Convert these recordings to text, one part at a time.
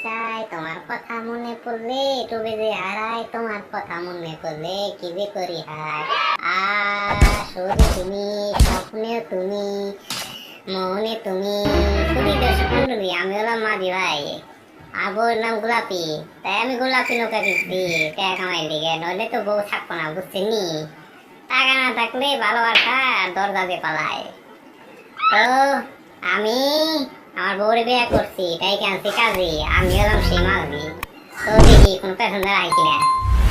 চায় তোমার কথা মনে পড়লে, ডুবে যে হারায় তোমার কথা মনে পড়লে, কি যে করি হায়। শুধু তুমি, স্বপ্নে তুমি, মনে তুমি। শুধু দর্শক মন্ডলী, আমি হলাম মাদি ভাই, আবুর নাম গোলাপি, তাই আমি গোলাপি নৌকা কিনছি টাকা কামাই দিকে, নইলে তো বউ থাকবো না, বুঝছেনি? টাকা না থাকলে ভালোবাসা দরজা দিয়ে পালায়। তো আমি আমার বউরে বিয়ে করছি, তাই কেনছি কাজী, আমি হলাম সেই মাঝি। তো দেখি কোনো প্যাসেঞ্জার আই কিনা,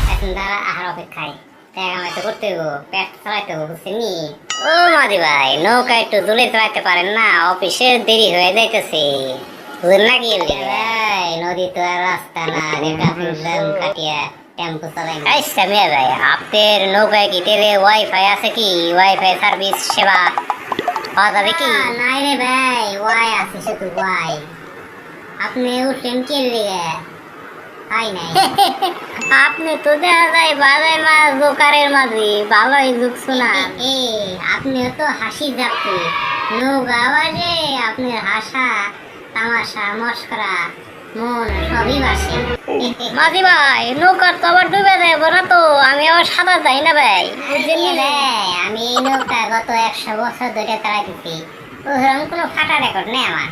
প্যাসেঞ্জার আহার অপেক্ষায় টাকা কামাইতে করতে হবো, পেট চালাইতে হবো, বুঝছেনি? ও মাদি ভাই, নৌকা একটু জুলে চালাইতে পারেন না? অফিসে দেরি হয়ে যাইতেছে, বুঝলেন নাকি? ভাই নদী তো আর রাস্তা না যে কাটিয়া টেম্পো চালাই। আচ্ছা মিয়া ভাই, আপনার নৌকায় কি তেলে ওয়াইফাই আছে কি? ওয়াইফাই সার্ভিস সেবা পাওয়া যাবে কি? নাই রে ভাই, ওয়াই আছে শুধু ওয়াই। আপনি উঠলেন কি লিগে? তাই নাই। আপনি তো দেখা যায় বাজায় মাছ জোকারের মাঝি, ভালোই যুগ শোনা। আপনিও তো হাসি যাত্রী, নৌকা বাজে আপনার হাসা তামাশা মস্করা মন সবই বাসে। মাঝি ভাই, নৌকার তো আবার ডুবে যাবো না তো? আমি আবার সাঁতার যাই না ভাই, বুঝলি ভাই? আমি এই নৌকা গত 100 বছর ধরে চালাইতেছি, ওরকম কোনো ফাটা রেকর্ড নেই আমার,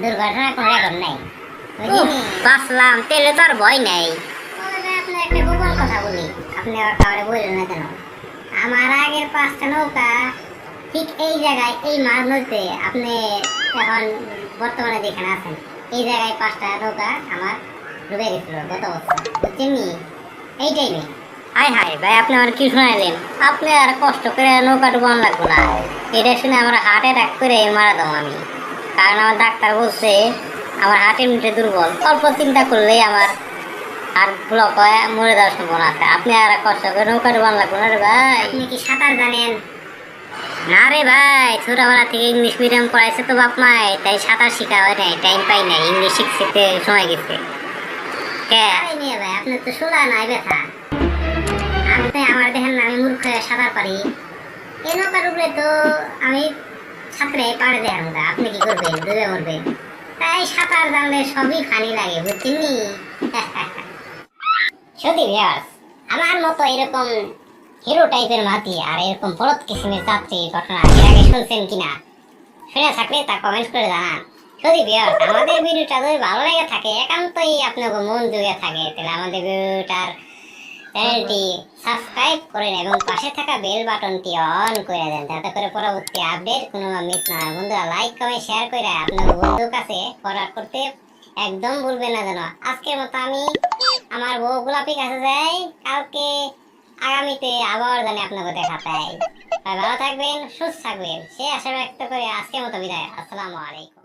দুর্ঘটনার কোনো রেকর্ড নেই। বাঁচলাম, তেলে তো আর ভয় নেই। আপনার একটা গোপন কথা বলি, আপনি আবার কাউরে বললেন না কেন? আমার আগের 5টা নৌকা ঠিক এই জায়গায়, এই মাঝ নদীতে, আপনি এখন বর্তমানে যেখানে আছেন এই জায়গায় 5টা নৌকা আমার ডুবে গেছিল গত বছর, বুঝছেন? এই টাইমে। হাই হাই ভাই, আপনি আমার কি শোনাইলেন? আপনি আর কষ্ট করে নৌকা ডুবান লাগবো না, এটা শুনে আমার হার্ট অ্যাটাক করে মারা দাও আমি। কারণ আমার ডাক্তার বলছে আমার হার্ট এমনিতে দুর্বল, অল্প চিন্তা করলেই আমার হার্ট ব্লক হয়ে মরে যাওয়ার সম্ভাবনা আছে। আপনি আর কষ্ট করে নৌকা ডুবান লাগবো না রে ভাই। আপনি কি সাঁতার জানেন? না রে ভাই, ছোটবেলা থেকে ইংলিশ মিডিয়াম পড়াইছে তো বাপ মাই, তাই সাঁতার শিখা হয় নাই, টাইম পাই নাই, ইংলিশ শিখতে সময় গেছে। ভাই আপনার তো শোনা নাই ব্যথা, আপনি আমার দেখেন না আমি মূর্খ হয়ে সাঁতার পারি। এই নৌকার উপরে তো আমি ছাত্রে পাড়ে দেওয়ার মতো, আপনি কি করবেন? ডুবে মরবেন। তাই সাঁতার জানলে সবই ফানি লাগে, বুঝছেন? সত্যি ভিউয়ার্স, আমার মতো এরকম হিরো টাইপের মাতি আর এরকম বড় কিসিমের যাত্রী ঘটনা এর আগে শুনছেন কিনা? শুনে থাকলে তা কমেন্ট করে জানান। যদি ভিউয়ার্স আমাদের ভিডিওটা যদি ভালো লেগে থাকে, একান্তই আপনাকে মন জুড়ে থাকে, তাহলে আমাদের ভিডিওটার চ্যানেলটি সাবস্ক্রাইব করেন এবং পাশে থাকা বেল বাটনটি অন করে দেন, যাতে করে পরবর্তী আপডেট কোনো মিস না হয়। বন্ধুরা লাইক কমেন্ট শেয়ার করে আপনার বন্ধুর কাছে ফরওয়ার্ড করতে একদম ভুলবেন না যেন। আজকের মতো আমি আমার বউ গোলাপি কাছে যাই, কালকে আগামীতে আবার জানি আপনাকে দেখা পাই। ভালো থাকবেন, সুস্থ থাকবেন, সে আশা ব্যক্ত করে আজকের মতো বিদায়। আসসালামু আলাইকুম।